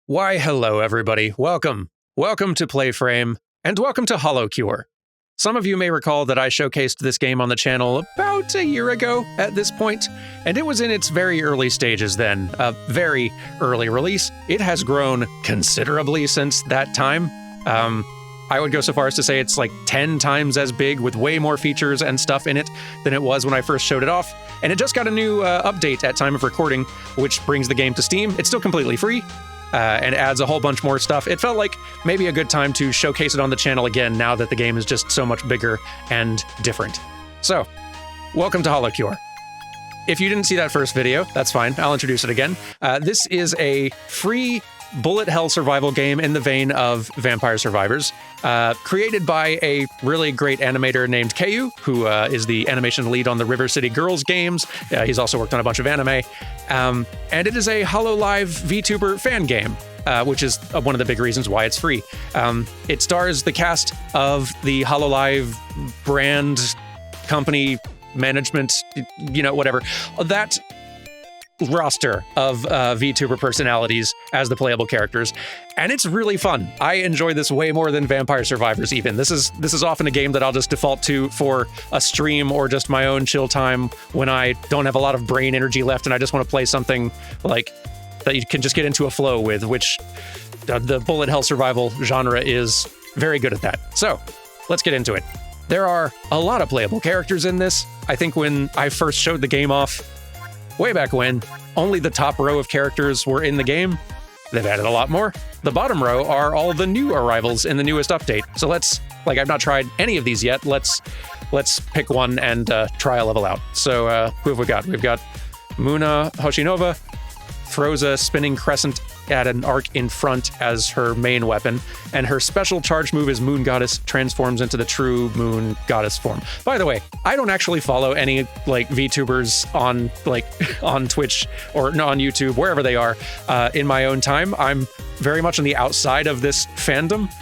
Why, hello everybody. Welcome. Welcome to PlayFrame, and welcome to HoloCure. Some of you may recall that I showcased this game on the channel about a year ago at this point, and it was in its very early stages then, a very early release. It has grown considerably since that time. I would go so far as to say it's like 10 times as big with way more features and stuff in it than it was when I first showed it off. And it just got a new update at time of recording, which brings the game to Steam. It's still completely free. And adds a whole bunch more stuff. It felt like maybe a good time to showcase it on the channel again now that the game is just so much bigger and different. So, welcome to HoloCure. If you didn't see that first video, that's fine. I'll introduce it again. This is a free bullet hell survival game in the vein of Vampire Survivors, created by a really great animator named Caillou, who is the animation lead on the River City Girls games. He's also worked on a bunch of anime. And it is a Hololive VTuber fan game, which is one of the big reasons why it's free. It stars the cast of the Hololive brand, company, management, whatever. That roster of VTuber personalities as the playable characters, and it's really fun. I enjoy this way more than Vampire Survivors even. This is often a game that I'll just default to for a stream or just my own chill time when I don't have a lot of brain energy left and I just want to play something like that you can just get into a flow with, which the bullet hell survival genre is very good at that. So let's get into it. There are a lot of playable characters in this. I think when I first showed the game off, way back when, only the top row of characters were in the game. They've added a lot more. The bottom row are all the new arrivals in the newest update. So I've not tried any of these yet. Let's pick one and try a level out. So who have we got? We've got Muna Hoshinova, throws a spinning crescent at an arc in front as her main weapon, and her special charge move is Moon Goddess, transforms into the true Moon Goddess form. By the way, I don't actually follow any VTubers on Twitch or on YouTube, wherever they are, in my own time. I'm very much on the outside of this fandom,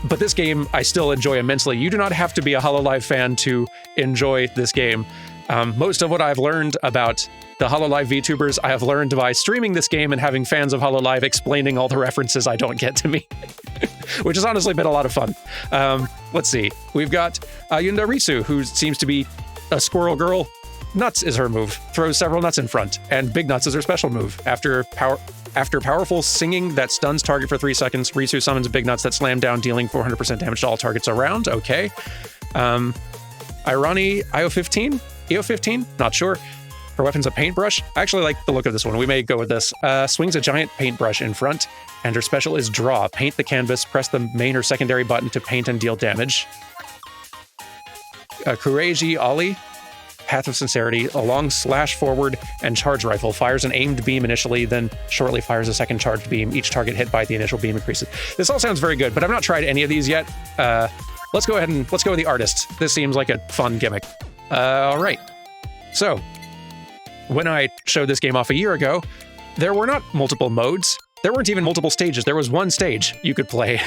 but this game I still enjoy immensely. You do not have to be a Hololive fan to enjoy this game. Most of what I've learned about the Hololive VTubers, I have learned by streaming this game and having fans of Hololive explaining all the references I don't get to me, which has honestly been a lot of fun. Let's see. We've got Yunda Risu, who seems to be a squirrel girl. Nuts is her move. Throws several nuts in front, and Big Nuts is her special move. After powerful singing that stuns target for 3 seconds, Risu summons Big Nuts that slam down, dealing 400% damage to all targets around. Okay. Irani EO15? Not sure. Her weapon's a paintbrush. I actually like the look of this one. We may go with this. Swings a giant paintbrush in front, and her special is Draw. Paint the canvas, press the main or secondary button to paint and deal damage. Kureiji Ollie, Path of Sincerity, a long slash forward and charge rifle. Fires an aimed beam initially, then shortly fires a second charged beam. Each target hit by the initial beam increases. This all sounds very good, but I've not tried any of these yet. Let's go with the artist. This seems like a fun gimmick. All right. So, when I showed this game off a year ago, there were not multiple modes. There weren't even multiple stages. There was one stage you could play.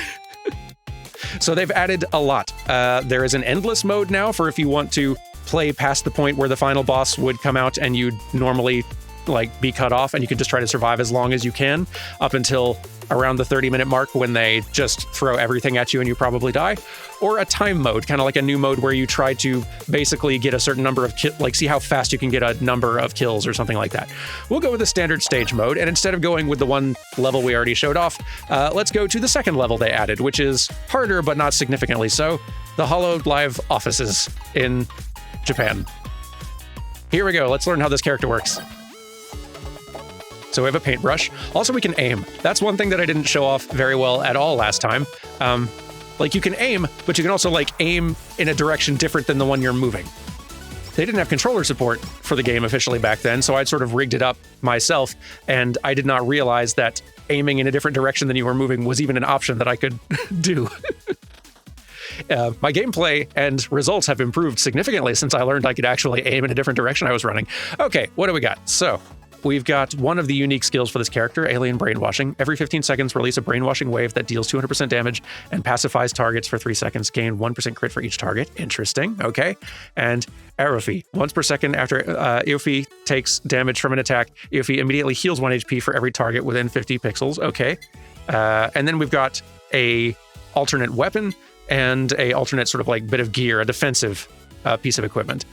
So they've added a lot. There is an endless mode now for if you want to play past the point where the final boss would come out and you'd normally be cut off, and you can just try to survive as long as you can up until around the 30-minute mark when they just throw everything at you and you probably die. Or a time mode, kind of like a new mode where you try to basically get a certain number of see how fast you can get a number of kills or something like that. We'll go with the standard stage mode, and instead of going with the one level we already showed off, let's go to the second level they added, which is harder but not significantly so, the Hololive offices in Japan. Here we go. Let's learn how this character works. So we have a paintbrush. Also, we can aim. That's one thing that I didn't show off very well at all last time. You can aim, but you can also aim in a direction different than the one you're moving. They didn't have controller support for the game officially back then, so I'd sort of rigged it up myself, and I did not realize that aiming in a different direction than you were moving was even an option that I could do. My gameplay and results have improved significantly since I learned I could actually aim in a different direction I was running. Okay, what do we got? So, we've got one of the unique skills for this character, Alien Brainwashing. Every 15 seconds, release a brainwashing wave that deals 200% damage and pacifies targets for 3 seconds. Gain 1% crit for each target. Interesting. Okay. And Aerofi. Once per second after Aerofi takes damage from an attack, Aerofi immediately heals 1 HP for every target within 50 pixels. Okay. And then we've got a alternate weapon and a alternate sort of like bit of gear, a defensive piece of equipment.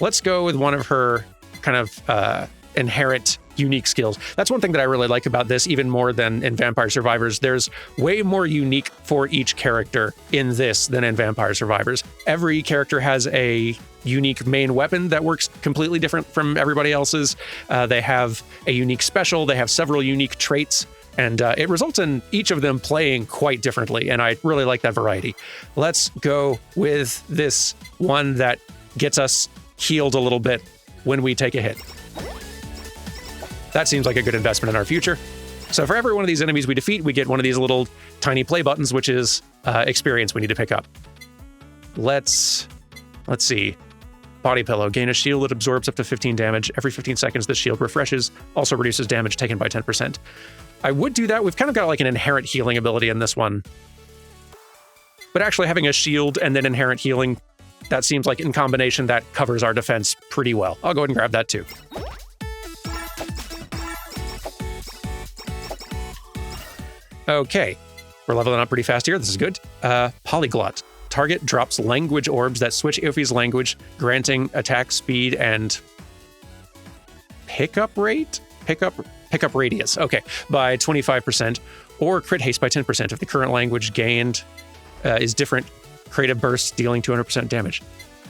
Let's go with one of her kind of inherent unique skills. That's one thing that I really like about this, even more than in Vampire Survivors. There's way more unique for each character in this than in Vampire Survivors. Every character has a unique main weapon that works completely different from everybody else's. They have a unique special. They have several unique traits. And it results in each of them playing quite differently, and I really like that variety. Let's go with this one that gets us healed a little bit when we take a hit. That seems like a good investment in our future. So for every one of these enemies we defeat, we get one of these little tiny play buttons, which is experience we need to pick up. Let's see. Body pillow. Gain a shield that absorbs up to 15 damage. Every 15 seconds, this shield refreshes. Also reduces damage taken by 10%. I would do that. We've kind of got like an inherent healing ability in this one. But actually having a shield and then inherent healing, that seems like in combination that covers our defense pretty well. I'll go ahead and grab that too. Okay, we're leveling up pretty fast here. This is good. Polyglot. Target drops language orbs that switch AoE's language, granting attack speed and pickup rate? Pickup radius, okay, by 25%, or crit haste by 10% if the current language gained is different. Creative burst dealing 200% damage.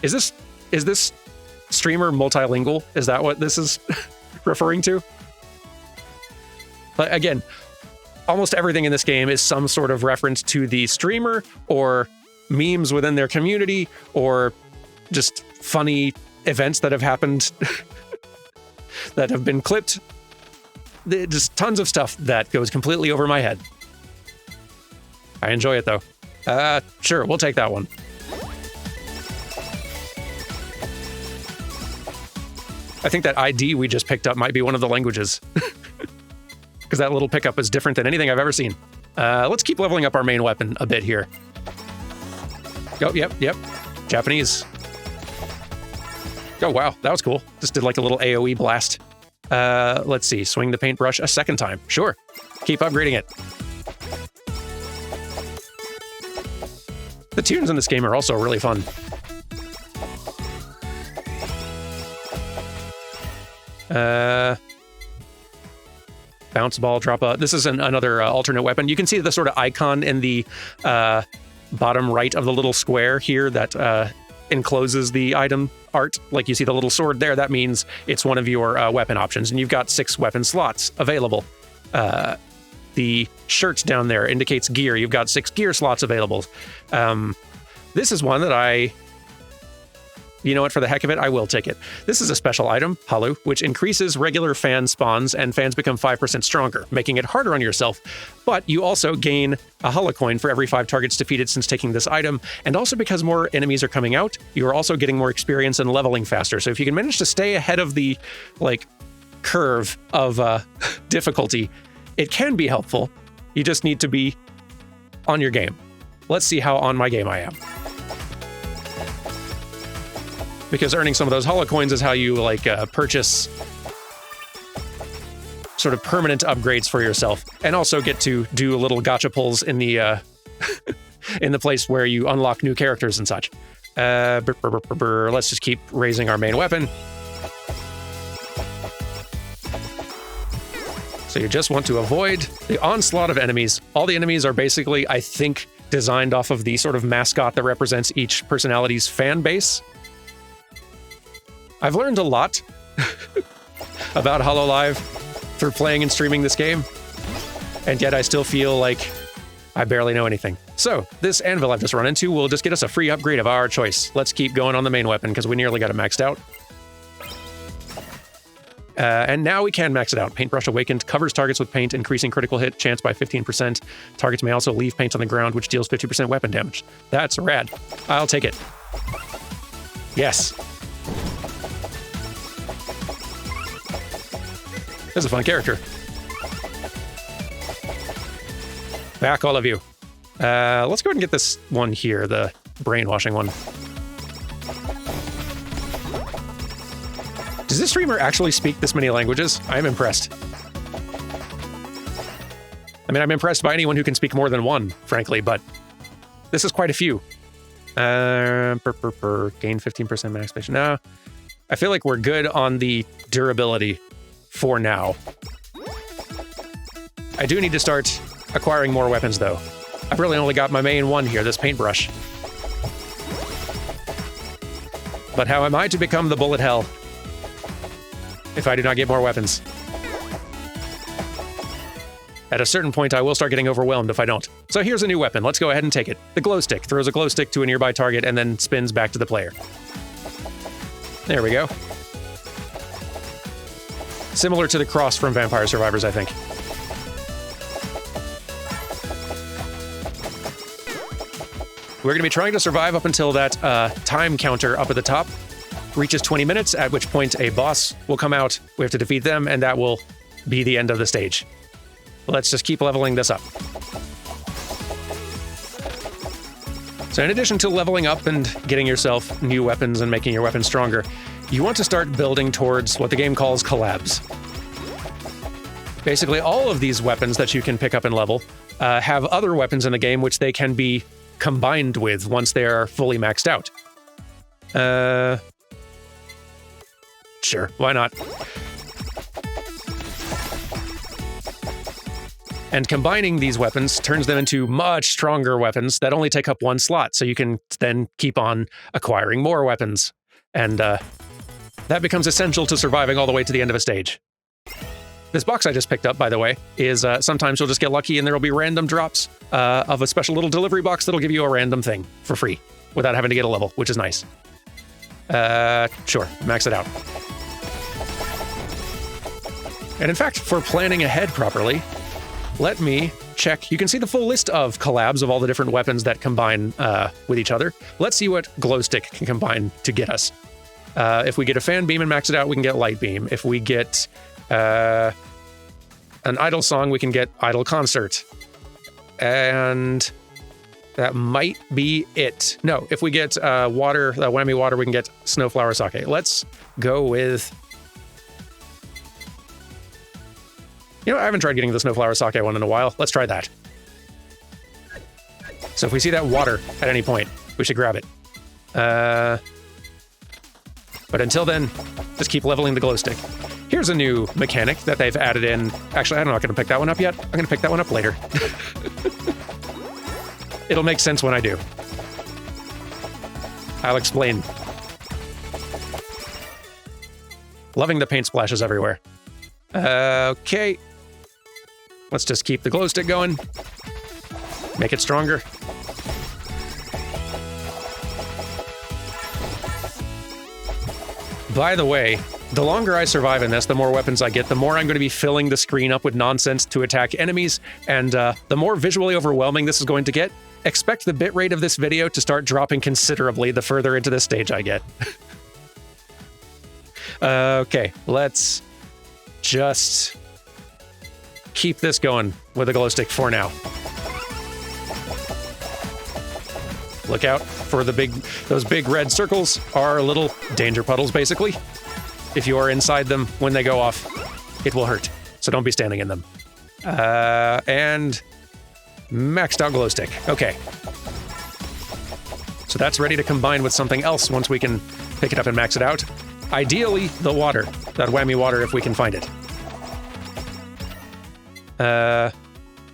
Is this streamer multilingual? Is that what this is referring to? But again, almost everything in this game is some sort of reference to the streamer or memes within their community or just funny events that have happened that have been clipped. Just tons of stuff that goes completely over my head. I enjoy it though. Sure, we'll take that one. I think that ID we just picked up might be one of the languages. Because that little pickup is different than anything I've ever seen. Let's keep leveling up our main weapon a bit here. Oh, yep. Japanese. Oh, wow, that was cool. Just did like a little AoE blast. Let's see, swing the paintbrush a second time. Sure, keep upgrading it. The tunes in this game are also really fun. Bounce ball, drop a... This is another alternate weapon. You can see the sort of icon in the bottom right of the little square here that encloses the item art. Like you see the little sword there, that means it's one of your weapon options, and you've got 6 weapon slots available. The shirt down there indicates gear. You've got 6 gear slots available. This is one that you know what, for the heck of it, I will take it. This is a special item, Holo, which increases regular fan spawns, and fans become 5% stronger, making it harder on yourself. But you also gain a Holo coin for every 5 targets defeated since taking this item, and also because more enemies are coming out, you are also getting more experience and leveling faster. So if you can manage to stay ahead of the, curve of difficulty, it can be helpful. You just need to be on your game. Let's see how on my game I am. Because earning some of those Holo coins is how you purchase sort of permanent upgrades for yourself, and also get to do little gacha pulls in the in the place where you unlock new characters and such. Let's just keep raising our main weapon. So you just want to avoid the onslaught of enemies. All the enemies are basically, I think, designed off of the sort of mascot that represents each personality's fan base. I've learned a lot about Hololive through playing and streaming this game, and yet I still feel like I barely know anything. So this anvil I've just run into will just get us a free upgrade of our choice. Let's keep going on the main weapon because we nearly got it maxed out. And now we can max it out. Paintbrush Awakened covers targets with paint, increasing critical hit chance by 15%. Targets may also leave paint on the ground, which deals 50% weapon damage. That's rad. I'll take it. Yes. That's a fun character. Back, all of you. Let's go ahead and get this one here, the brainwashing one. Does this streamer actually speak this many languages? I am impressed. I mean, I'm impressed by anyone who can speak more than one, frankly, but this is quite a few. Gain 15% max space. No, I feel like we're good on the durability for now. I do need to start acquiring more weapons, though. I've really only got my main one here, this paintbrush. But how am I to become the bullet hell if I do not get more weapons? At a certain point, I will start getting overwhelmed if I don't. So here's a new weapon. Let's go ahead and take it. The glow stick throws a glow stick to a nearby target and then spins back to the player. There we go. Similar to the cross from Vampire Survivors, I think. We're going to be trying to survive up until that time counter up at the top reaches 20 minutes, at which point a boss will come out. We have to defeat them, and that will be the end of the stage. Let's just keep leveling this up. So in addition to leveling up and getting yourself new weapons and making your weapons stronger, you want to start building towards what the game calls collabs. Basically, all of these weapons that you can pick up and level have other weapons in the game which they can be combined with once they are fully maxed out. Sure, why not? And combining these weapons turns them into much stronger weapons that only take up one slot, so you can then keep on acquiring more weapons. And that becomes essential to surviving all the way to the end of a stage. This box I just picked up, by the way, is sometimes you'll just get lucky and there will be random drops of a special little delivery box that'll give you a random thing for free without having to get a level, which is nice. Sure, max it out. And in fact, for planning ahead properly, let me check. You can see the full list of collabs of all the different weapons that combine with each other. Let's see what glow stick can combine to get us. If we get a fan beam and max it out, we can get light beam. If we get an idle song, we can get idle concert. And that might be it. No, if we get water, whammy water, we can get snowflower sake. Let's go with... You know, I haven't tried getting the snowflower sake one in a while. Let's try that. So if we see that water at any point, we should grab it. But until then, just keep leveling the glow stick. Here's a new mechanic that they've added in. Actually, I'm not going to pick that one up yet. I'm going to pick that one up later. It'll make sense when I do. I'll explain. Loving the paint splashes everywhere. Okay. Let's just keep the glow stick going. Make it stronger. By the way, the longer I survive in this, the more weapons I get, the more I'm going to be filling the screen up with nonsense to attack enemies, and the more visually overwhelming this is going to get. Expect the bitrate of this video to start dropping considerably the further into this stage I get. Okay, let's just keep this going with a glow stick for now. Look out for those big red circles are little danger puddles, basically. If you are inside them when they go off, it will hurt. So don't be standing in them. And maxed out glow stick. Okay. So that's ready to combine with something else once we can pick it up and max it out. Ideally, the water. That whammy water if we can find it.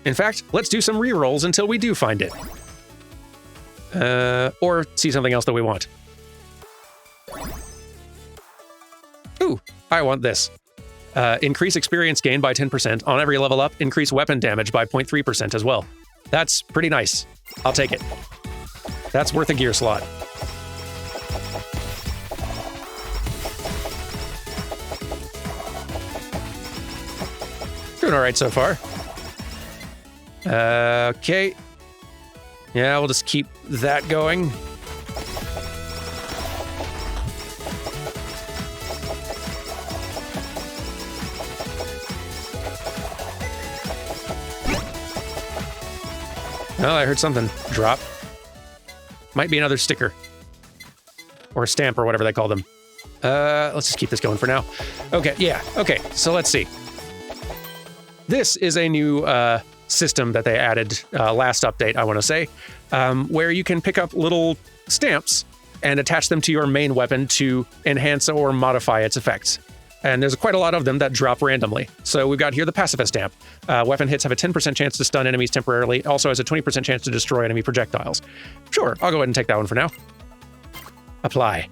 In fact, let's do some rerolls until we do find it. Or see something else that we want. Ooh, I want this. Increase experience gain by 10% on every level up. Increase weapon damage by 0.3% as well. That's pretty nice. I'll take it. That's worth a gear slot. Doing all right so far. Okay. Yeah, we'll just keep that going. Oh, I heard something drop. Might be another sticker. Or a stamp or whatever they call them. Let's just keep this going for now. Okay, yeah, okay, so let's see. This is a new system that they added last update, I want to say, where you can pick up little stamps and attach them to your main weapon to enhance or modify its effects. And there's quite a lot of them that drop randomly. So we've got here the pacifist stamp. Weapon hits have a 10% chance to stun enemies temporarily. Also has a 20% chance to destroy enemy projectiles. Sure, I'll go ahead and take that one for now. Apply.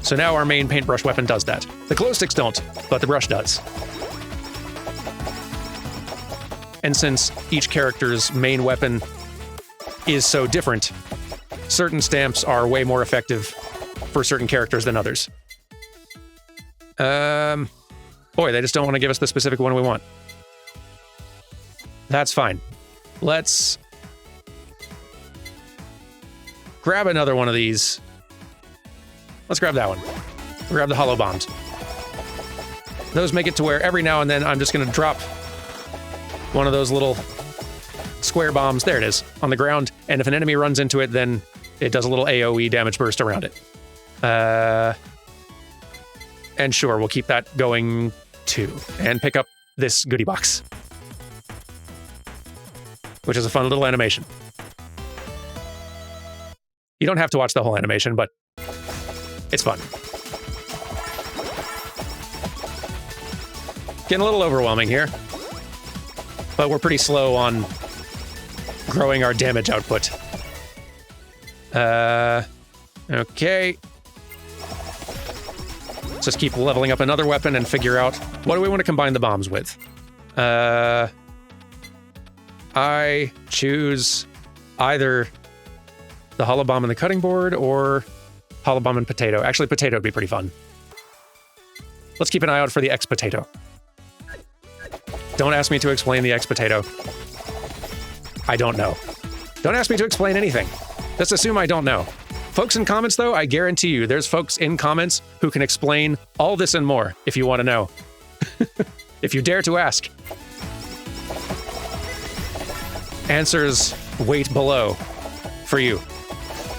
So now our main paintbrush weapon does that. The glow sticks don't, but the brush does. And since each character's main weapon is so different, certain stamps are way more effective for certain characters than others. Boy, they just don't want to give us the specific one we want. That's fine. Let's grab another one of these. Let's grab that one. Grab the hollow bombs. Those make it to where every now and then I'm just going to drop one of those little square bombs, there it is, on the ground, and if an enemy runs into it, then it does a little AoE damage burst around it. And sure, we'll keep that going too, and pick up this goodie box, which is a fun little animation. You don't have to watch the whole animation, but it's fun. Getting a little overwhelming here, but we're pretty slow on growing our damage output. Okay. Let's just keep leveling up another weapon and figure out what do we want to combine the bombs with. I choose either the hollow bomb and the cutting board or hollow bomb and potato. Actually, potato would be pretty fun. Let's keep an eye out for the X potato. Don't ask me to explain the X potato. I don't know. Don't ask me to explain anything. Just assume I don't know. Folks in comments, though, I guarantee you there's folks in comments who can explain all this and more if you want to know. If you dare to ask. Answers wait below for you.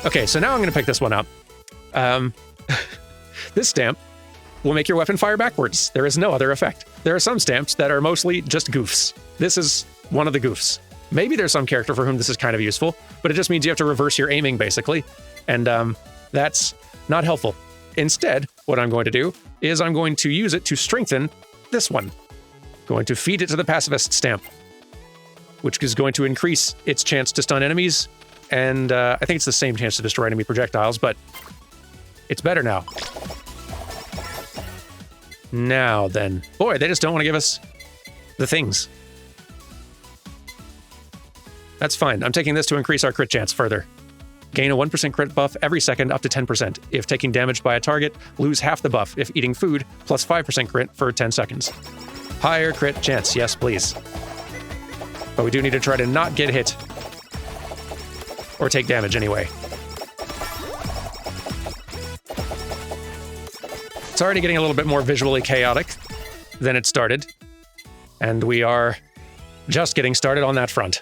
Okay, so now I'm going to pick this one up. This stamp will make your weapon fire backwards. There is no other effect. There are some stamps that are mostly just goofs. This is one of the goofs. Maybe there's some character for whom this is kind of useful, but it just means you have to reverse your aiming, basically. And that's not helpful. Instead, what I'm going to do is I'm going to use it to strengthen this one. Going to feed it to the pacifist stamp, which is going to increase its chance to stun enemies. And I think it's the same chance to destroy enemy projectiles, but it's better now. Now then. Boy, they just don't want to give us the things. That's fine. I'm taking this to increase our crit chance further. Gain a 1% crit buff every second up to 10%. If taking damage by a target, lose half the buff. If eating food, plus 5% crit for 10 seconds. Higher crit chance, yes please. But we do need to try to not get hit. Or take damage anyway. It's already getting a little bit more visually chaotic than it started. And we are just getting started on that front.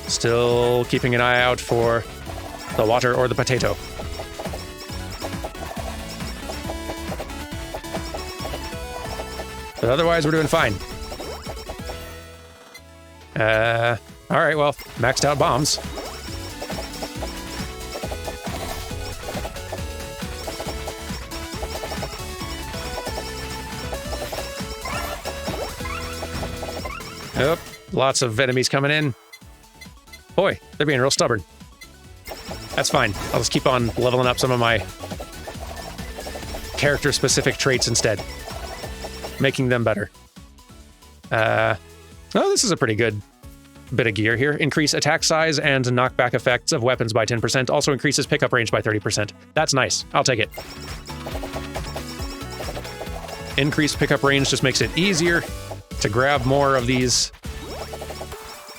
Still keeping an eye out for the water or the potato. But otherwise, we're doing fine. All right, well, maxed out bombs. Yep, lots of enemies coming in. Boy, they're being real stubborn. That's fine. I'll just keep on leveling up some of my character-specific traits instead. Making them better. Oh, this is a pretty good bit of gear here. Increase attack size and knockback effects of weapons by 10%. Also increases pickup range by 30%. That's nice. I'll take it. Increased pickup range just makes it easier to grab more of these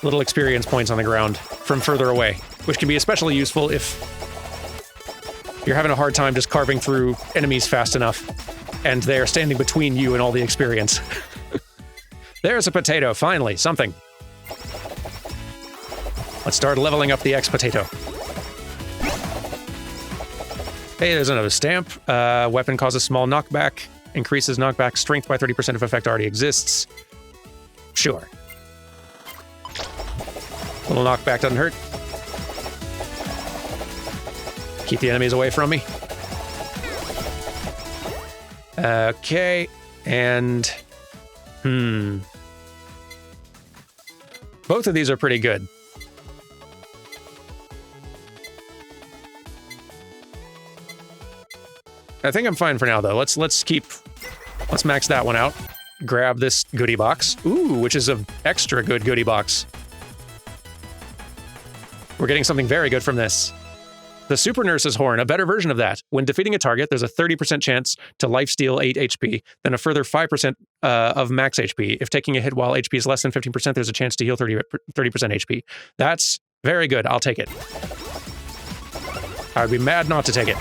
little experience points on the ground from further away, which can be especially useful if you're having a hard time just carving through enemies fast enough and they're standing between you and all the experience. There's a potato, finally, something. Let's start leveling up the X potato. Hey, there's another stamp. Weapon causes small knockback, increases knockback strength by 30% if effect already exists. Sure. Little knockback doesn't hurt. Keep the enemies away from me. Okay, and... Both of these are pretty good. I think I'm fine for now, though. Let's max that one out. Grab this goodie box. Ooh, which is an extra good goodie box. We're getting something very good from this. The Super Nurse's Horn, a better version of that. When defeating a target, there's a 30% chance to lifesteal 8 HP, then a further 5% of max HP. If taking a hit while HP is less than 15%, there's a chance to heal 30% HP. That's very good. I'll take it. I would be mad not to take it.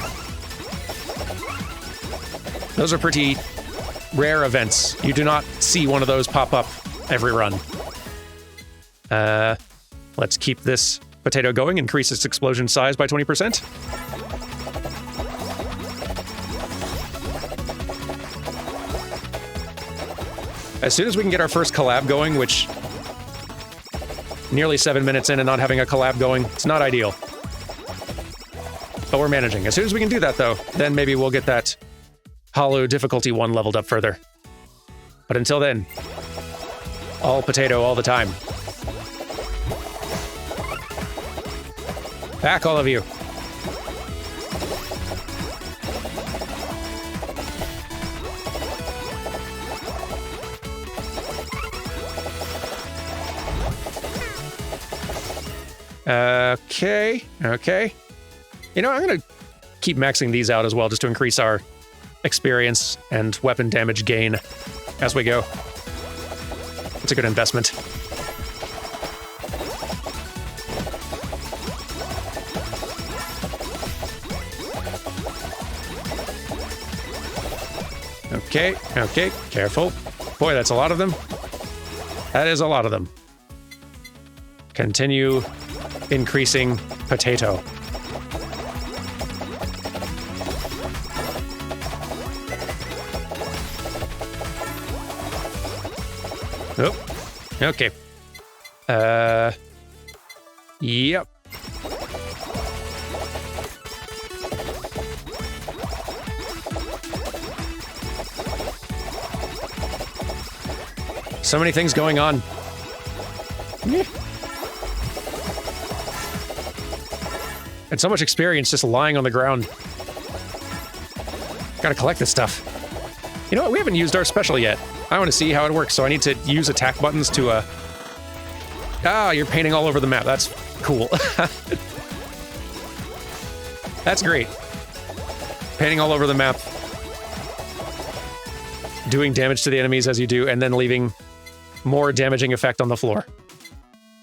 Those are pretty rare events. You do not see one of those pop up every run. Let's keep this potato going, increase its explosion size by 20%. As soon as we can get our first collab going, which nearly 7 minutes in and not having a collab going, it's not ideal. But we're managing. As soon as we can do that, though, then maybe we'll get that Holo difficulty 1 leveled up further. But until then, all potato all the time. Back, all of you. Okay. You know, I'm gonna keep maxing these out as well, just to increase our experience and weapon damage gain as we go. It's a good investment. Okay, careful. Boy, that's a lot of them. That is a lot of them. Continue increasing potato. Oh, okay. Yep. So many things going on. And so much experience just lying on the ground. Gotta collect this stuff. You know what? We haven't used our special yet. I want to see how it works, so I need to use attack buttons to, you're painting all over the map. That's cool. That's great. Painting all over the map. Doing damage to the enemies as you do, and then leaving more damaging effect on the floor.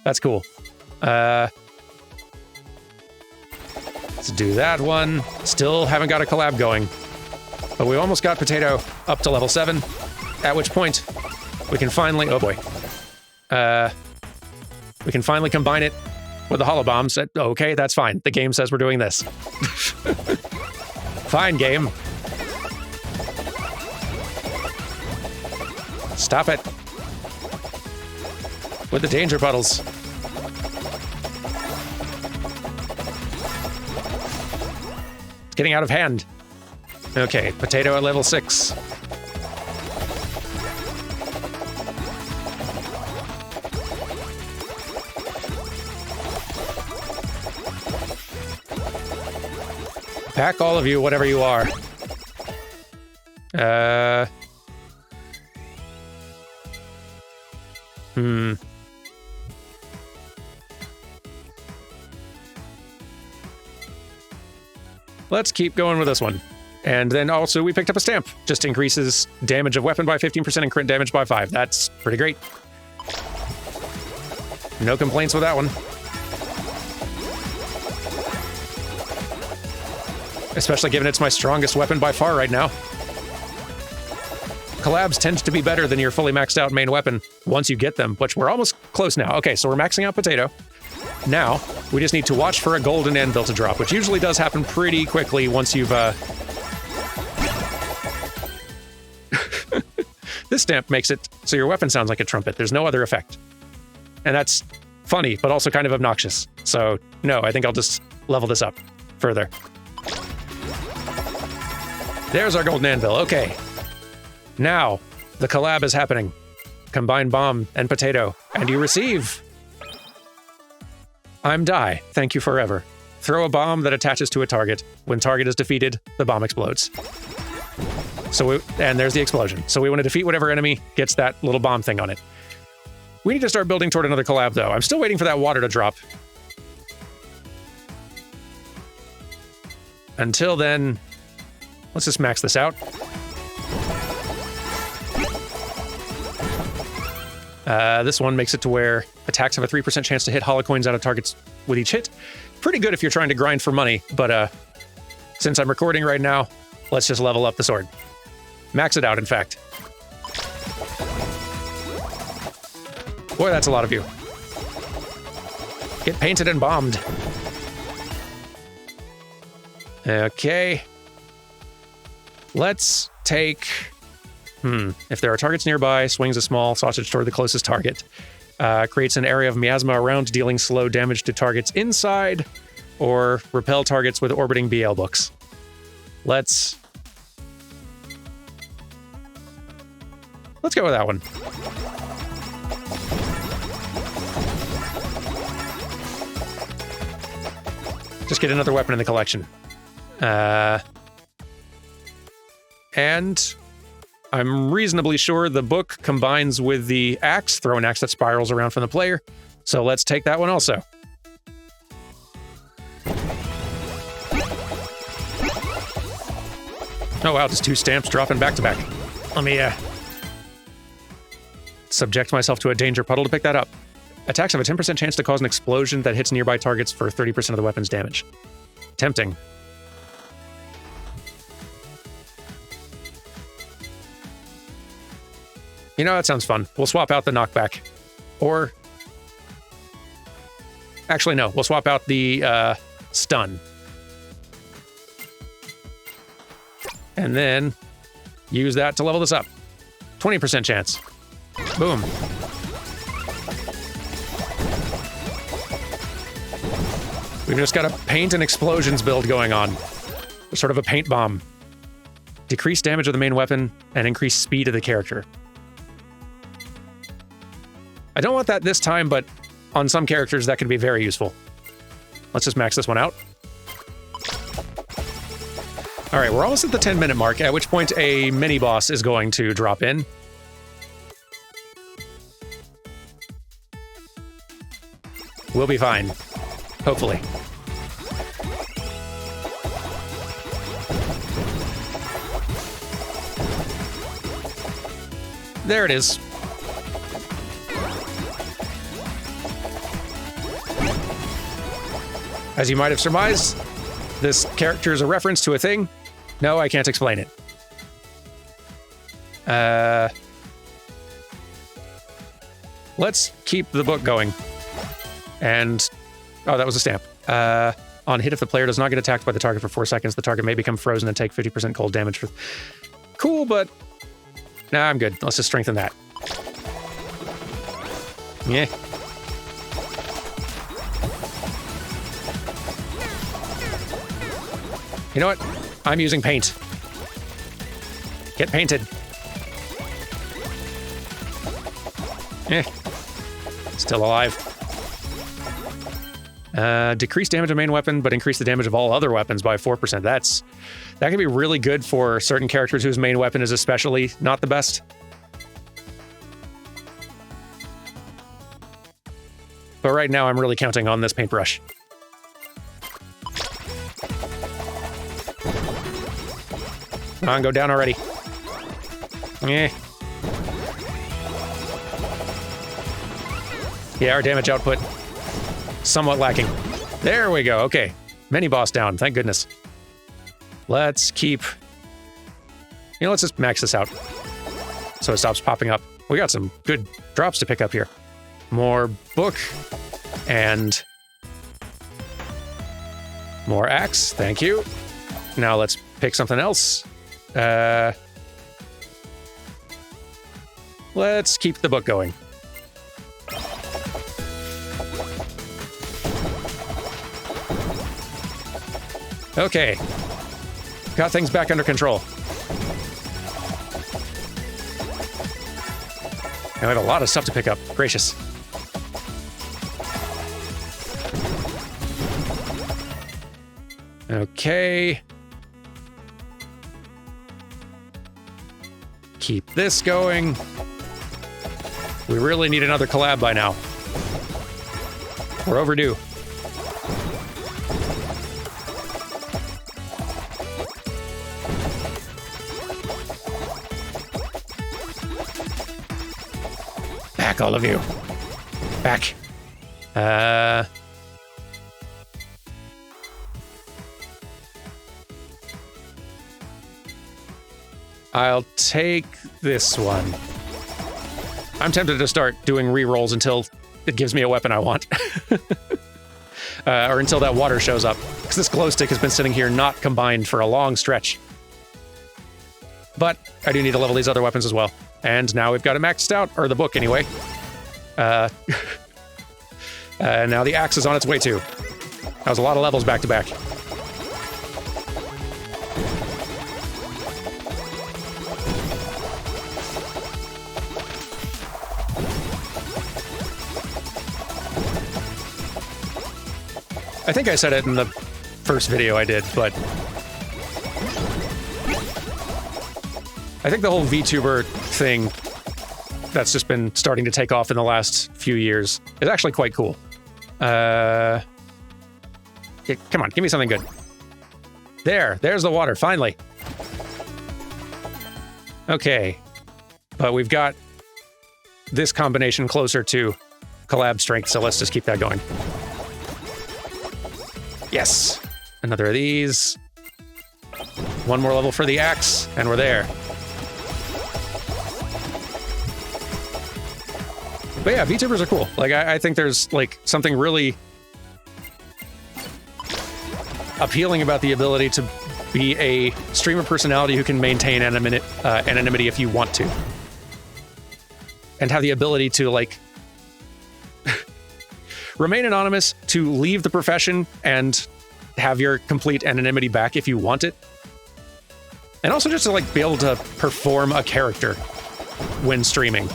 That's cool. Let's do that one. Still haven't got a collab going. But we almost got Potato up to level 7. At which point, we can finally... Oh boy. We can finally combine it with the holobombs. Okay, that's fine. The game says we're doing this. Fine, game. Stop it. With the danger puddles. It's getting out of hand. Okay, Potato at level 6. Pack all of you, whatever you are. Let's keep going with this one. And then also we picked up a stamp. Just increases damage of weapon by 15% and crit damage by 5. That's pretty great. No complaints with that one. Especially given it's my strongest weapon by far right now. Collabs tend to be better than your fully maxed out main weapon once you get them, which we're almost close now. Okay, so we're maxing out Potato. Now, we just need to watch for a golden anvil to drop, which usually does happen pretty This stamp makes it so your weapon sounds like a trumpet. There's no other effect. And that's funny, but also kind of obnoxious. So no, I think I'll just level this up further. There's our golden anvil. Okay. Now, the collab is happening. Combine bomb and potato, and you receive... I'm die. Thank you forever. Throw a bomb that attaches to a target. When target is defeated, the bomb explodes. And there's the explosion. So we want to defeat whatever enemy gets that little bomb thing on it. We need to start building toward another collab, though. I'm still waiting for that water to drop. Until then, let's just max this out. This one makes it to where attacks have a 3% chance to hit holocoins out of targets with each hit. Pretty good if you're trying to grind for money, but since I'm recording right now, let's just level up the sword. Max it out, in fact. Boy, that's a lot of you. Get painted and bombed. Okay. Let's take... If there are targets nearby, swings a small sausage toward the closest target. Creates an area of miasma around, dealing slow damage to targets inside, or repel targets with orbiting BL books. Let's go with that one. Just get another weapon in the collection. And I'm reasonably sure the book combines with the axe, throw an axe that spirals around from the player. So let's take that one also. Oh wow, just 2 stamps dropping back to back. Let me subject myself to a danger puddle to pick that up. Attacks have a 10% chance to cause an explosion that hits nearby targets for 30% of the weapon's damage. Tempting. You know, that sounds fun. We'll swap out the knockback. Or... Actually, no. We'll swap out the stun. And then use that to level this up. 20% chance. Boom. We've just got a paint and explosions build going on. Sort of a paint bomb. Decrease damage of the main weapon and increase speed of the character. I don't want that this time, but on some characters that could be very useful. Let's just max this one out. All right, we're almost at the 10-minute mark, at which point a mini-boss is going to drop in. We'll be fine. Hopefully. There it is. As you might have surmised, this character is a reference to a thing. No, I can't explain it. Let's keep the book going. And... oh, that was a stamp. On hit, if the player does not get attacked by the target for 4 seconds, the target may become frozen and take 50% cold damage. For... Cool, but... nah, I'm good. Let's just strengthen that. Yeah. You know what? I'm using paint. Get painted. Still alive. Decrease damage of main weapon, but increase the damage of all other weapons by 4%. That can be really good for certain characters whose main weapon is especially not the best. But right now, I'm really counting on this paintbrush. Come on, go down already. Yeah, our damage output, somewhat lacking. There we go, okay. Mini-boss down, thank goodness. Let's keep... you know, let's just max this out so it stops popping up. We got some good drops to pick up here. More book and more axe, thank you. Now let's pick something else. let's keep the book going. Okay. Got things back under control. And we have a lot of stuff to pick up. Gracious. Okay. Keep this going. We really need another collab by now. We're overdue. Back, all of you. Back. I'll take this one. I'm tempted to start doing rerolls until it gives me a weapon I want. Or until that water shows up. Because this glow stick has been sitting here not combined for a long stretch. But I do need to level these other weapons as well. And now we've got it maxed out, or the book anyway. Now the axe is on its way too. That was a lot of levels back to back. I think I said it in the first video I did, but I think the whole VTuber thing that's just been starting to take off in the last few years is actually quite cool. Yeah, come on, give me something good. There's the water, finally. Okay, but we've got this combination closer to collab strength, so let's just keep that going. Yes, another of these. One more level for the axe, and we're there. But yeah, VTubers are cool. Like, I think there's like something really appealing about the ability to be a streamer personality who can maintain anonymity if you want to. And have the ability to, like, remain anonymous, to leave the profession and have your complete anonymity back if you want it. And also just to, like, be able to perform a character when streaming.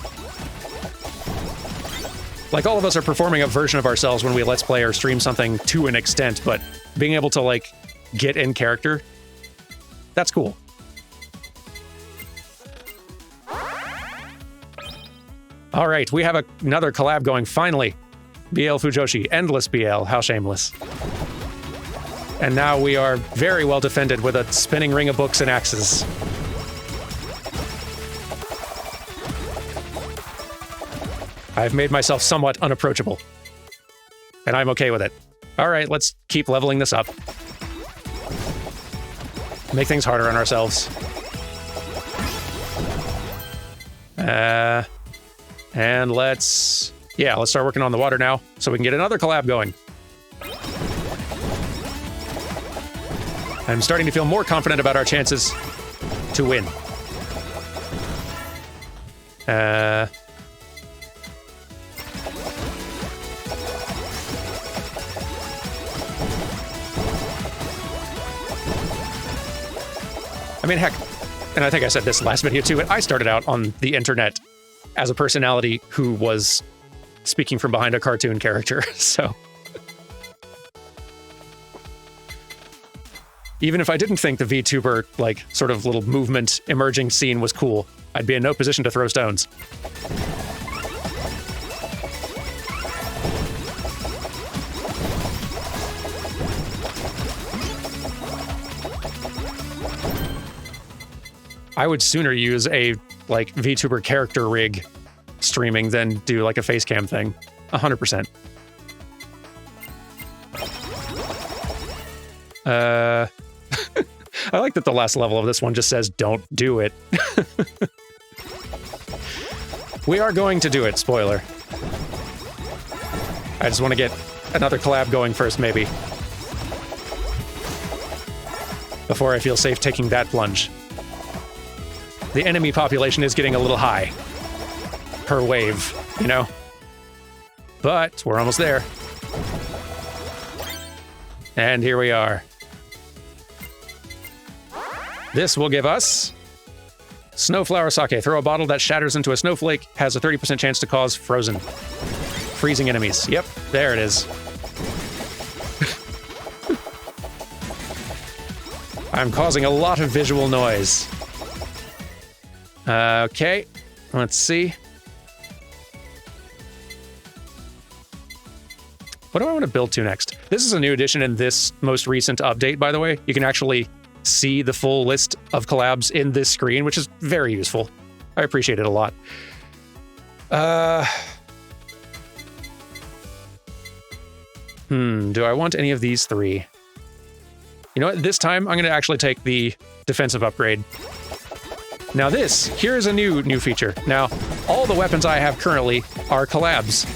Like, all of us are performing a version of ourselves when we Let's Play or stream something to an extent, but being able to, like, get in character, that's cool. All right, we have another collab going, finally. BL Fujoshi, endless BL, how shameless. And now we are very well defended with a spinning ring of books and axes. I've made myself somewhat unapproachable. And I'm okay with it. All right, let's keep leveling this up. Make things harder on ourselves. And let's start working on the water now, so we can get another collab going. I'm starting to feel more confident about our chances to win. I mean, heck, and I think I said this last video too, but I started out on the internet as a personality who was speaking from behind a cartoon character, so. Even if I didn't think the VTuber, like, sort of little movement emerging scene was cool, I'd be in no position to throw stones. I would sooner use a, like, VTuber character rig streaming than do, like, a face cam thing. 100%. I like that the last level of this one just says, don't do it. We are going to do it, spoiler. I just want to get another collab going first, maybe. Before I feel safe taking that plunge. The enemy population is getting a little high. per wave, you know? But we're almost there. And here we are. This will give us Snowflower Sake. Throw a bottle that shatters into a snowflake, has a 30% chance to cause freezing enemies. Yep, there it is. I'm causing a lot of visual noise. Okay, let's see. What do I want to build to next? This is a new addition in this most recent update, by the way. You can actually see the full list of collabs in this screen, which is very useful. I appreciate it a lot. Do I want any of these three? You know what? This time, I'm going to actually take the defensive upgrade. Now here's a new feature. Now, all the weapons I have currently are collabs.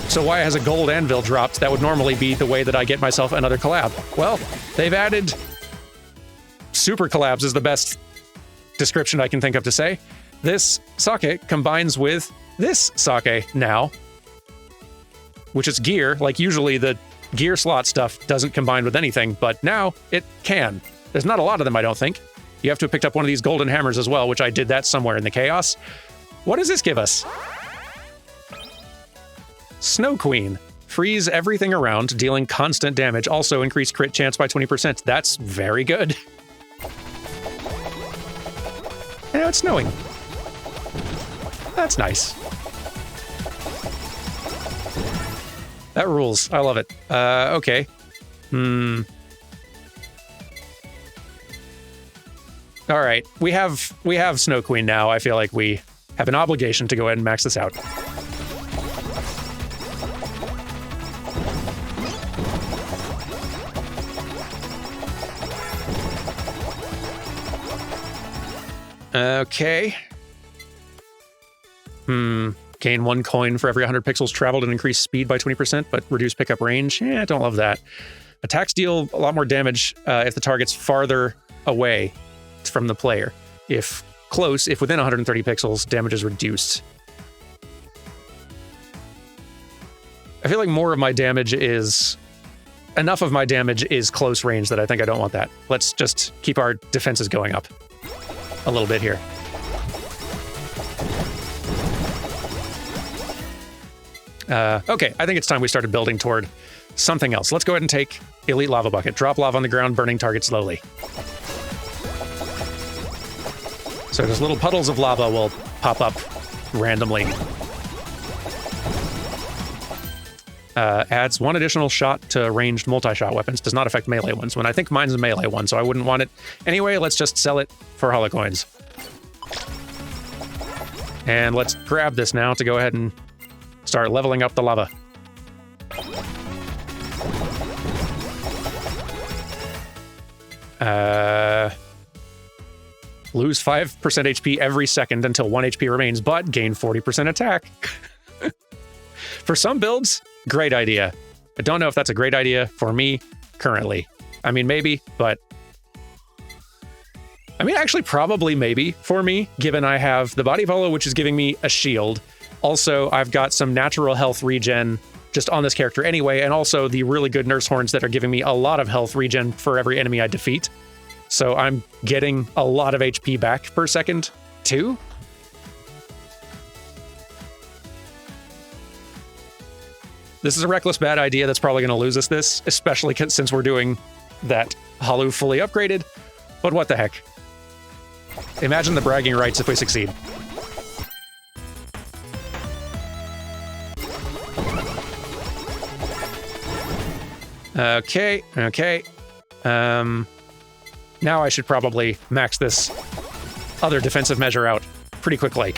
So why has a gold anvil dropped? That would normally be the way that I get myself another collab. Well, they've added super collabs is the best description I can think of to say. This sake combines with this sake now, which is gear. Like usually the gear slot stuff doesn't combine with anything, but now it can. There's not a lot of them, I don't think. You have to have picked up one of these golden hammers as well, which I did that somewhere in the chaos. What does this give us? Snow Queen. Freeze everything around, dealing constant damage. Also increase crit chance by 20%. That's very good. And now it's snowing. That's nice. That rules. I love it. Okay. All right. We have Snow Queen now. I feel like we have an obligation to go ahead and max this out. Okay. Gain 1 coin for every 100 pixels traveled and increase speed by 20%, but reduce pickup range. Yeah, I don't love that. Attacks deal a lot more damage if the target's farther away from the player. If within 130 pixels, damage is reduced. I feel like enough of my damage is close range that I think I don't want that. Let's just keep our defenses going up a little bit here. Okay, I think it's time we started building toward something else. Let's go ahead and take Elite Lava Bucket. Drop lava on the ground, burning target slowly. So just little puddles of lava will pop up randomly. Adds 1 additional shot to ranged multi-shot weapons. Does not affect melee ones. When I think mine's a melee one, so I wouldn't want it. Anyway, let's just sell it for holocoins. And let's grab this now to go ahead and start leveling up the lava. Lose 5% HP every second until 1 HP remains, but gain 40% attack. For some builds, great idea. I don't know if that's a great idea for me currently. I mean, maybe, but... I mean, actually, probably maybe for me, given I have the Body Follow, which is giving me a shield. Also, I've got some natural health regen just on this character anyway, and also the really good Nurse Horns that are giving me a lot of health regen for every enemy I defeat. So I'm getting a lot of HP back per second, too. This is a reckless bad idea that's probably going to lose us this, especially since we're doing that Holo fully upgraded. But what the heck? Imagine the bragging rights if we succeed. Okay. Now I should probably max this other defensive measure out pretty quickly.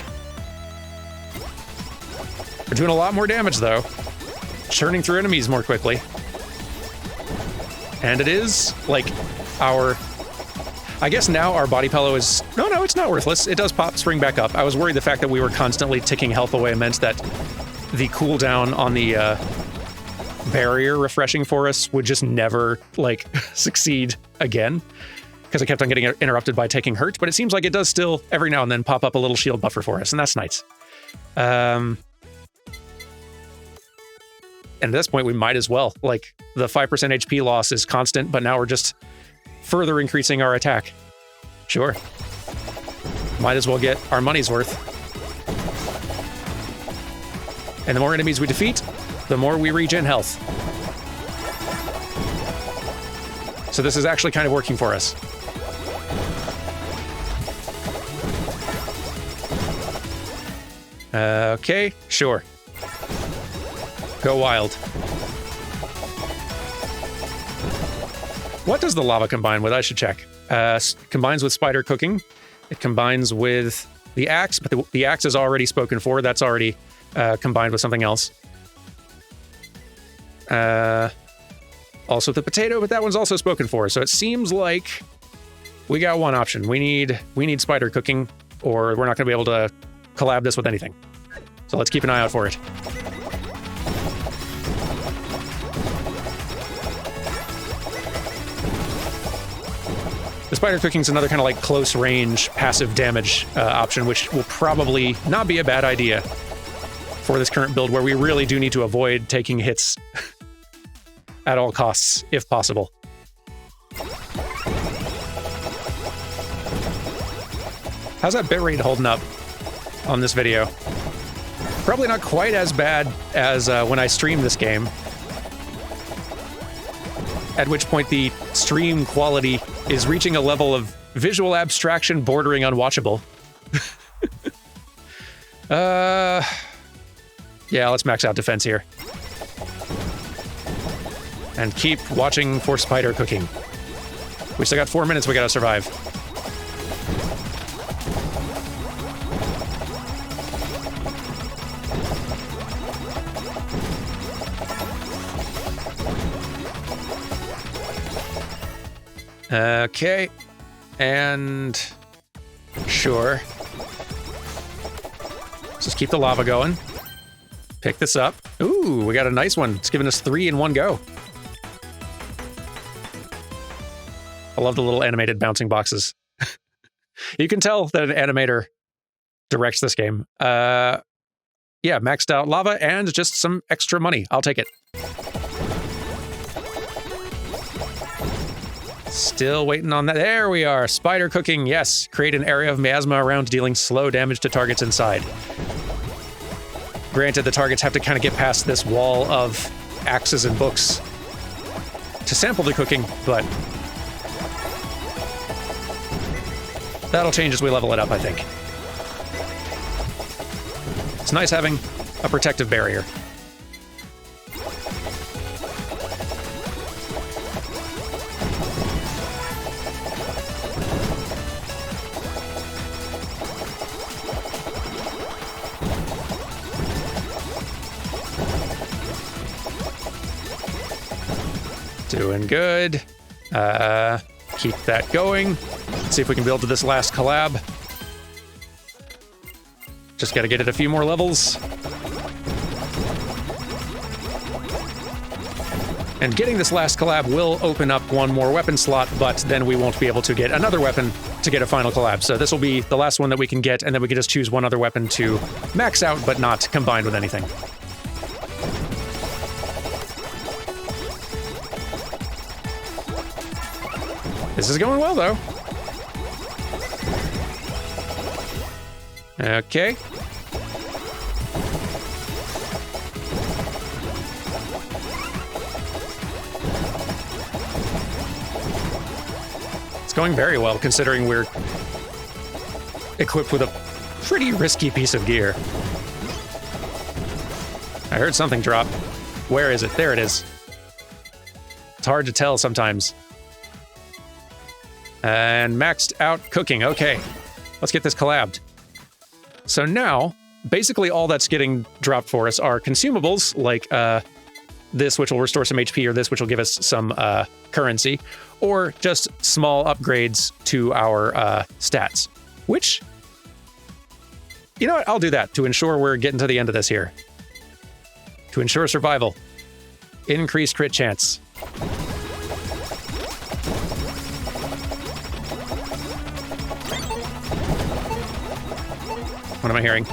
We're doing a lot more damage, though. Churning through enemies more quickly. And it is, like, I guess now our Body Pillow is... No, it's not worthless. It does spring back up. I was worried the fact that we were constantly ticking health away meant that the cooldown on the barrier refreshing for us would just never, like, succeed again. because I kept on getting interrupted by taking hurt, but it seems like it does still every now and then pop up a little shield buffer for us, and that's nice. And at this point, we might as well. Like, the 5% HP loss is constant, but now we're just further increasing our attack. Sure. Might as well get our money's worth. And the more enemies we defeat, the more we regen health. So this is actually kind of working for us. Okay, sure. Go wild. What does the lava combine with? I should check. Combines with spider cooking. It combines with the axe, but the axe is already spoken for. That's already combined with something else. Also the potato, but that one's also spoken for. So it seems like we got one option. We need spider cooking, or we're not going to be able to collab this with anything. So let's keep an eye out for it. The spider cooking is another kind of like close range passive damage option, which will probably not be a bad idea for this current build, where we really do need to avoid taking hits at all costs, if possible. How's that bitrate holding up on this video? Probably not quite as bad as when I streamed this game, at which point the stream quality is reaching a level of visual abstraction bordering unwatchable. Yeah, let's max out defense here. And keep watching for spider cooking. We still got 4 minutes we gotta survive. Okay, and sure. Let's just keep the lava going. Pick this up. Ooh, we got a nice one. It's giving us 3 in one go. I love the little animated bouncing boxes. You can tell that an animator directs this game. Yeah, maxed out lava and just some extra money. I'll take it. Still waiting on that. There we are. Spider cooking. Yes. Create an area of miasma around, dealing slow damage to targets inside. Granted, the targets have to kind of get past this wall of axes and books to sample the cooking, but that'll change as we level it up, I think. It's nice having a protective barrier. Doing good. Keep that going. Let's see if we can build to this last collab. Just gotta get it a few more levels. And getting this last collab will open up one more weapon slot, but then we won't be able to get another weapon to get a final collab. So this will be the last one that we can get, and then we can just choose one other weapon to max out, but not combined with anything. This is going well, though. Okay. It's going very well, considering we're equipped with a pretty risky piece of gear. I heard something drop. Where is it? There it is. It's hard to tell sometimes. And maxed out cooking. Okay, let's get this collabed. So now, basically all that's getting dropped for us are consumables, like this, which will restore some HP, or this, which will give us some currency, or just small upgrades to our stats, which, you know what, I'll do that to ensure we're getting to the end of this here. To ensure survival. Increased crit chance. What am I hearing?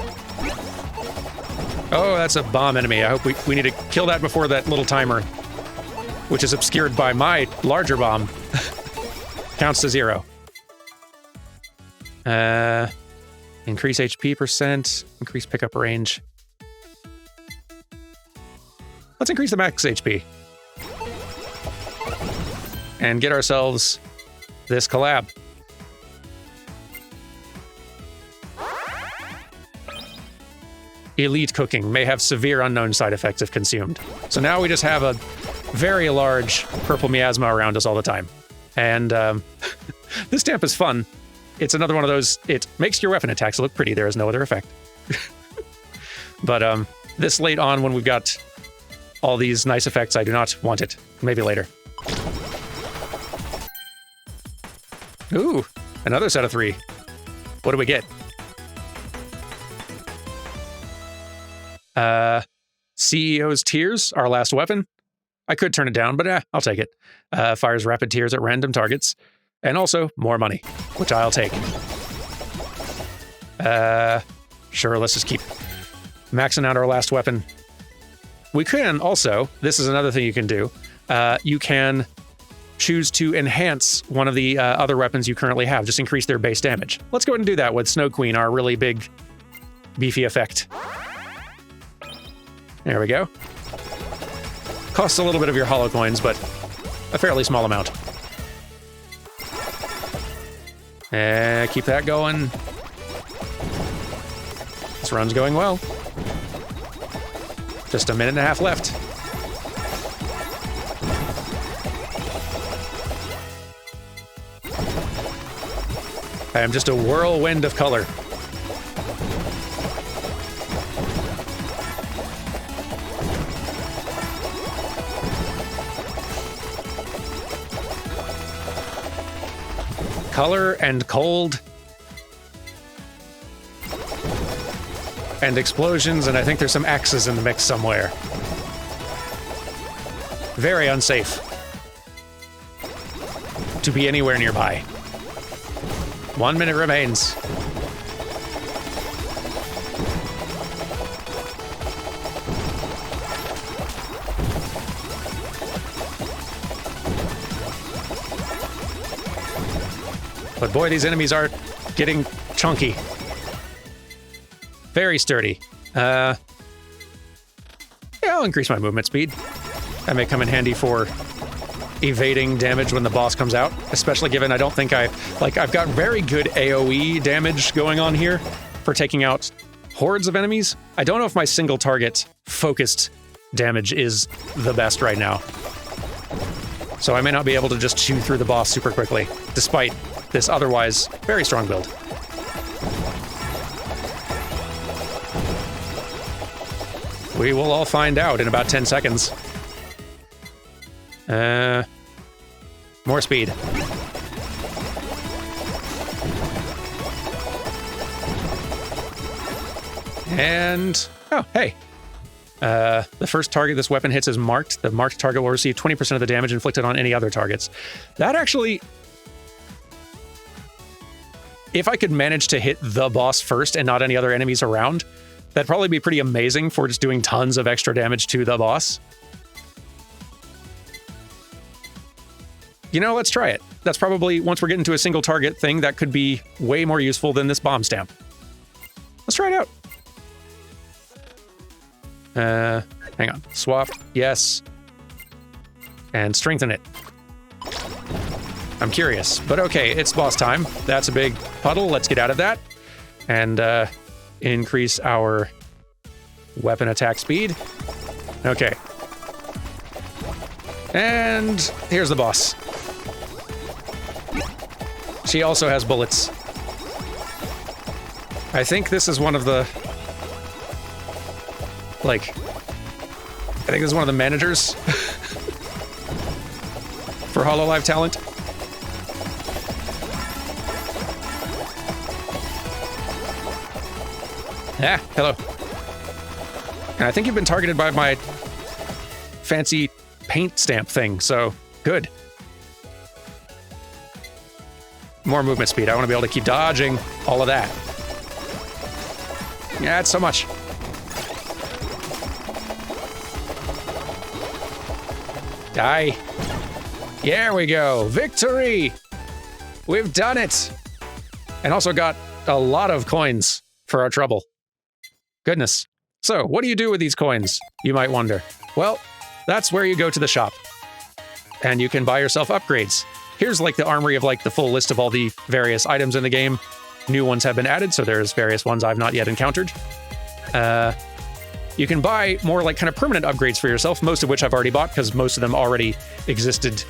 Oh, that's a bomb enemy. I hope we need to kill that before that little timer, which is obscured by my larger bomb, counts to 0. Increase HP %, increase pickup range. Let's increase the max HP. And get ourselves this collab. Elite cooking may have severe unknown side effects if consumed. So now we just have a very large purple miasma around us all the time. And this stamp is fun. It's another one of those, it makes your weapon attacks look pretty. There is no other effect. But this late on when we've got all these nice effects, I do not want it. Maybe later. Ooh, another set of 3. What do we get? CEO's Tears, our last weapon. I could turn it down, but I'll take it. Fires rapid tears at random targets. And also, more money, which I'll take. Sure, let's just keep maxing out our last weapon. We can also, this is another thing you can do, you can choose to enhance one of the other weapons you currently have, just increase their base damage. Let's go ahead and do that with Snow Queen, our really big, beefy effect. There we go. Costs a little bit of your holo coins, but a fairly small amount. Keep that going. This run's going well. Just a minute and a half left. I am just a whirlwind of color. Color and cold. And explosions, and I think there's some axes in the mix somewhere. Very unsafe to be anywhere nearby. 1 minute remains. But boy, these enemies are getting chunky. Very sturdy. Yeah, I'll increase my movement speed. That may come in handy for evading damage when the boss comes out, especially given I don't think I've got very good AoE damage going on here for taking out hordes of enemies. I don't know if my single target focused damage is the best right now. So I may not be able to just chew through the boss super quickly, despite this otherwise very strong build. We will all find out in about 10 seconds. More speed. And, oh, hey. The first target this weapon hits is marked. The marked target will receive 20% of the damage inflicted on any other targets. That actually, if I could manage to hit the boss first and not any other enemies around, that'd probably be pretty amazing for just doing tons of extra damage to the boss. You know, let's try it. That's probably, once we're getting to a single target thing, that could be way more useful than this bomb stamp. Let's try it out. Hang on. Swap. Yes. And strengthen it. I'm curious, but okay, it's boss time. That's a big puddle. Let's get out of that. And, increase our weapon attack speed. Okay. And here's the boss. She also has bullets. I think this is one of the... I think this is one of the managers for Hololive talent. Ah, hello. And I think you've been targeted by my fancy paint stamp thing, so good. More movement speed. I want to be able to keep dodging all of that. Yeah, it's so much. Die. There we go. Victory! We've done it! And also got a lot of coins for our trouble. Goodness. So, what do you do with these coins, you might wonder? Well, that's where you go to the shop. And you can buy yourself upgrades. Here's like the armory of like the full list of all the various items in the game. New ones have been added, so there's various ones I've not yet encountered. You can buy more like kind of permanent upgrades for yourself, most of which I've already bought because most of them already existed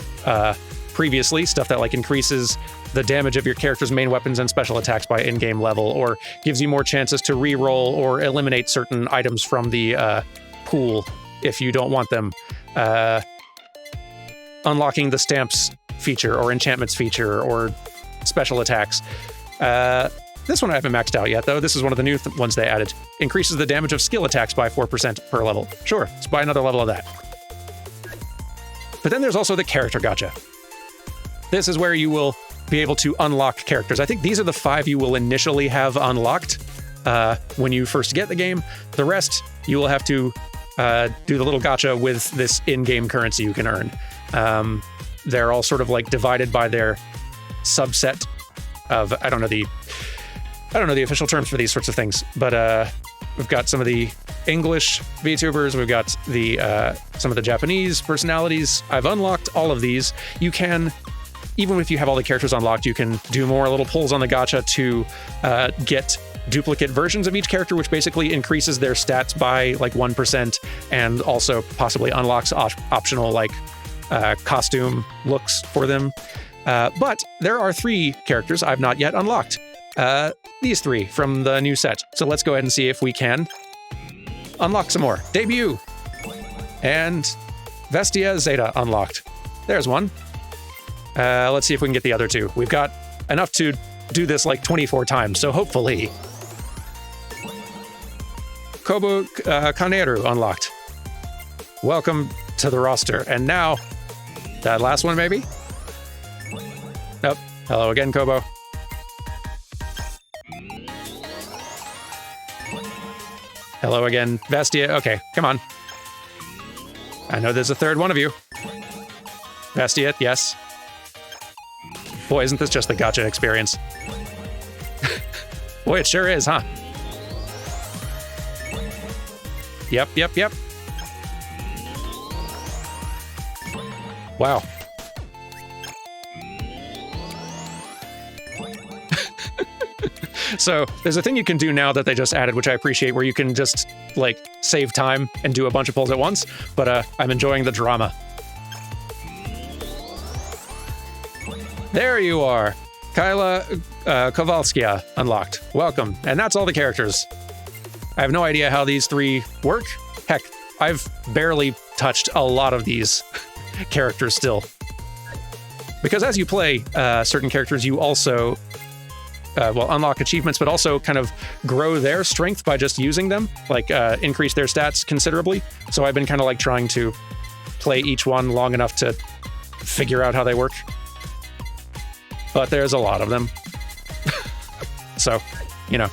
previously. Stuff that like increases the damage of your character's main weapons and special attacks by in-game level, or gives you more chances to re-roll or eliminate certain items from the pool if you don't want them. Unlocking the stamps feature or enchantments feature or special attacks. This one I haven't maxed out yet, though. This is one of the new ones they added. Increases the damage of skill attacks by 4% per level. Sure, let's buy another level of that. But then there's also the character gacha. This is where you will be able to unlock characters. I think these are the 5 you will initially have unlocked when you first get the game. The rest, you will have to do the little gacha with this in-game currency you can earn. They're all sort of like divided by their subset of, I don't know the official terms for these sorts of things, but we've got some of the English VTubers, we've got the some of the Japanese personalities. I've unlocked all of these. You can, even if you have all the characters unlocked, you can do more little pulls on the gacha to get duplicate versions of each character, which basically increases their stats by like 1% and also possibly unlocks optional like costume looks for them. But there are 3 characters I've not yet unlocked. These 3 from the new set. So let's go ahead and see if we can unlock some more. Debut! And Vestia Zeta unlocked. There's one. Let's see if we can get the other 2. We've got enough to do this like 24 times, so hopefully. Kobo Kaneru unlocked. Welcome to the roster. And now, that last one maybe? Nope. Hello again, Kobo. Hello again, Vestia. Okay, come on. I know there's a 3rd one of you. Vestia, yes. Boy, isn't this just the gacha experience? Boy, it sure is, huh? Yep. Wow. So there's a thing you can do now that they just added, which I appreciate, where you can just like save time and do a bunch of pulls at once, but I'm enjoying the drama. There you are. Kyla Kowalskia unlocked. Welcome. And that's all the characters. I have no idea how these 3 work. Heck, I've barely touched a lot of these characters still. Because as you play certain characters, you also unlock achievements, but also kind of grow their strength by just using them, like increase their stats considerably. So I've been kind of like trying to play each one long enough to figure out how they work. But there's a lot of them. So, you know.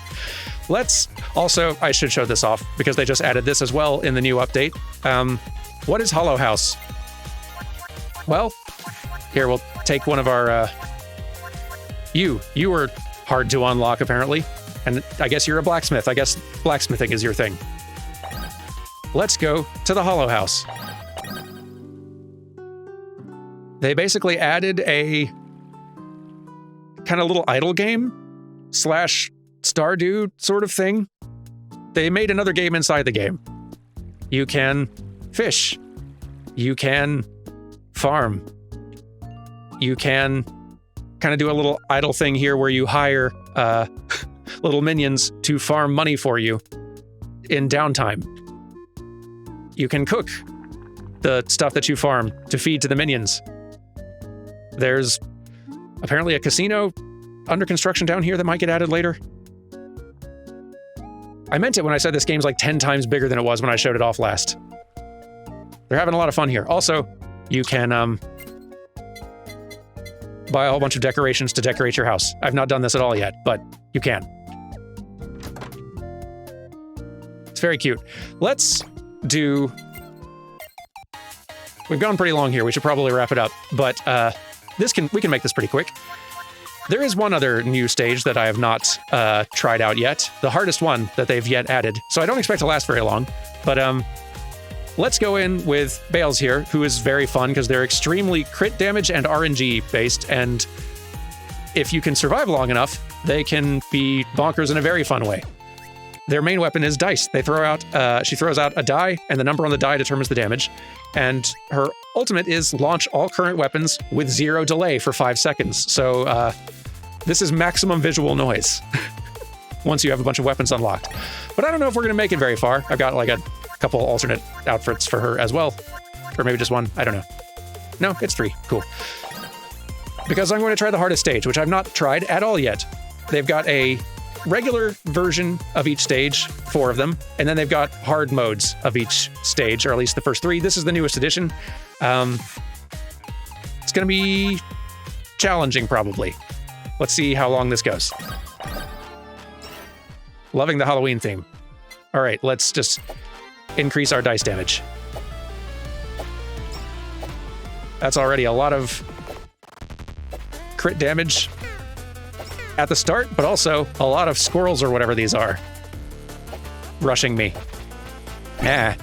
Let's also, I should show this off because they just added this as well in the new update. What is Hollow House? Well, here, we'll take one of our, You were hard to unlock, apparently. And I guess you're a blacksmith. I guess blacksmithing is your thing. Let's go to the Hollow House. They basically added a kind of little idle game / Stardew sort of thing. They made another game inside the game. You can fish. You can farm. You can kind of do a little idle thing here where you hire little minions to farm money for you in downtime. You can cook the stuff that you farm to feed to the minions. There's apparently a casino under construction down here that might get added later. I meant it when I said this game's like 10 times bigger than it was when I showed it off last. They're having a lot of fun here. Also, you can buy a whole bunch of decorations to decorate your house. I've not done this at all yet, but you can. very cute. Let's do... We've gone pretty long here. We should probably wrap it up. But we can make this pretty quick. There is one other new stage that I have not tried out yet. The hardest one that they've yet added. So I don't expect to last very long. But let's go in with Bales here, who is very fun because they're extremely crit damage and RNG based. And if you can survive long enough, they can be bonkers in a very fun way. Their main weapon is dice. They throw out, she throws out a die, and the number on the die determines the damage. And her ultimate is launch all current weapons with 0 delay for 5 seconds. So this is maximum visual noise once you have a bunch of weapons unlocked. But I don't know if we're going to make it very far. I've got like a couple alternate outfits for her as well. Or maybe just one. I don't know. No, it's 3. Cool. Because I'm going to try the hardest stage, which I've not tried at all yet. They've got a regular version of each stage, 4 of them, and then they've got hard modes of each stage, or at least the first 3. This is the newest edition. It's going to be challenging, probably. Let's see how long this goes. Loving the Halloween theme. All right, let's just increase our dice damage. That's already a lot of crit damage at the start, but also a lot of squirrels or whatever these are rushing me. Let's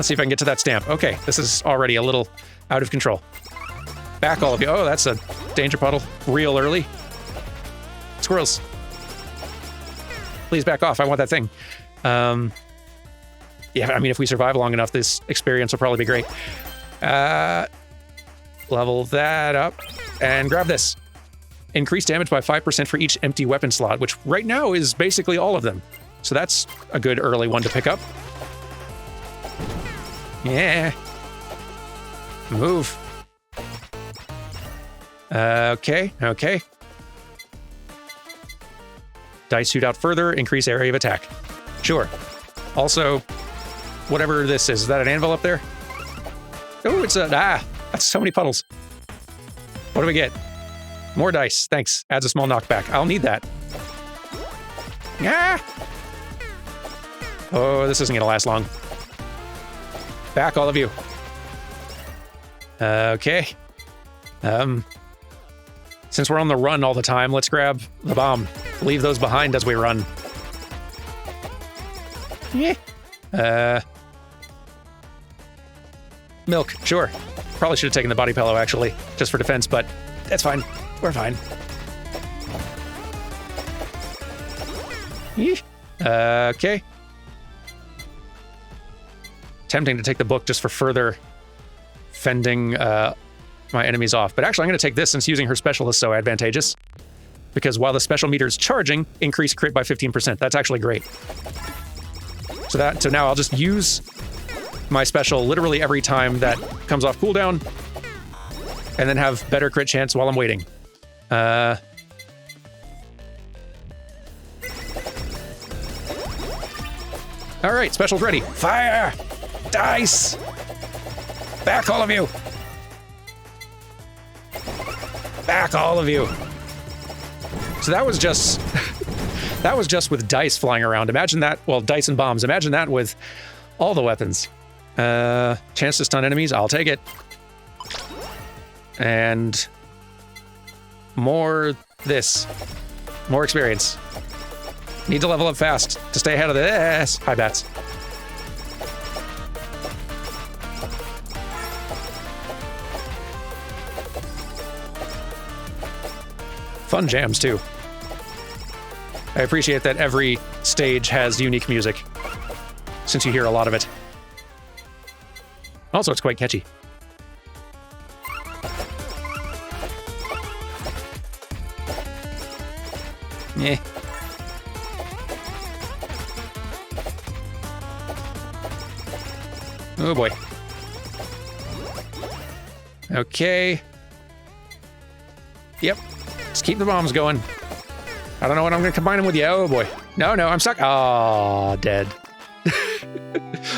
see if I can get to that stamp. Okay, this is already a little out of control. Back, all of you. Oh, that's a danger puddle real early. Squirrels. Please back off. I want that thing. Yeah, I mean, if we survive long enough, this experience will probably be great. Level that up and grab this. Increase damage by 5% for each empty weapon slot, which right now is basically all of them. So that's a good early one to pick up. Yeah. Move. Okay. Dice shoot out further, increase area of attack. Sure. Also, whatever this is that an anvil up there? Oh, it's a... that's so many puddles. What do we get? More dice. Thanks. Adds a small knockback. I'll need that. Oh, this isn't going to last long. Back, all of you. Okay. Since we're on the run all the time, let's grab the bomb. Leave those behind as we run. Milk, sure. Probably should have taken the body pillow, actually, just for defense, but that's fine. We're fine. Okay. Tempting to take the book just for further fending my enemies off. But actually, I'm going to take this since using her special is so advantageous. Because while the special meter is charging, increase crit by 15%. That's actually great. So now I'll just use my special literally every time that comes off cooldown, and then have better crit chance while I'm waiting. All right, special's ready. Fire! Dice! Back, all of you! Back, all of you! So that was just... that was just with dice flying around. Imagine that, well, dice and bombs. Imagine that with all the weapons. Chance to stun enemies, I'll take it. And more this. More experience. Need to level up fast to stay ahead of this. Hi, bats. Fun jams, too. I appreciate that every stage has unique music, since you hear a lot of it. Also, it's quite catchy. Eh. Oh boy. Okay. Yep. Just keep the bombs going. I don't know what I'm going to combine them with. Yeah, oh boy. No, I'm stuck. Oh, dead.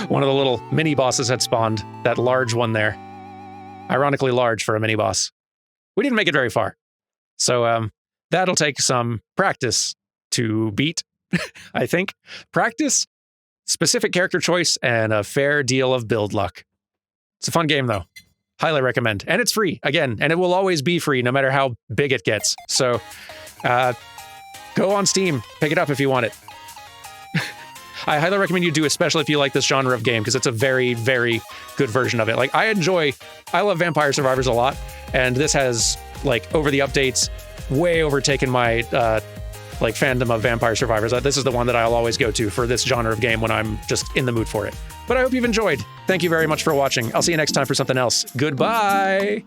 One of the little mini bosses had spawned. That large one there. Ironically large for a mini boss. We didn't make it very far. So that'll take some practice to beat. I think. Practice, specific character choice, and a fair deal of build luck. It's a fun game, though. Highly recommend. And it's free, again, and it will always be free no matter how big it gets. So go on Steam, pick it up if you want it. I highly recommend you do, especially if you like this genre of game, because it's a very, very good version of it. Like, I love Vampire Survivors a lot, and this has, like, over the updates, way overtaken my, like, fandom of Vampire Survivors. This is the one that I'll always go to for this genre of game when I'm just in the mood for it. But I hope you've enjoyed. Thank you very much for watching. I'll see you next time for something else. Goodbye!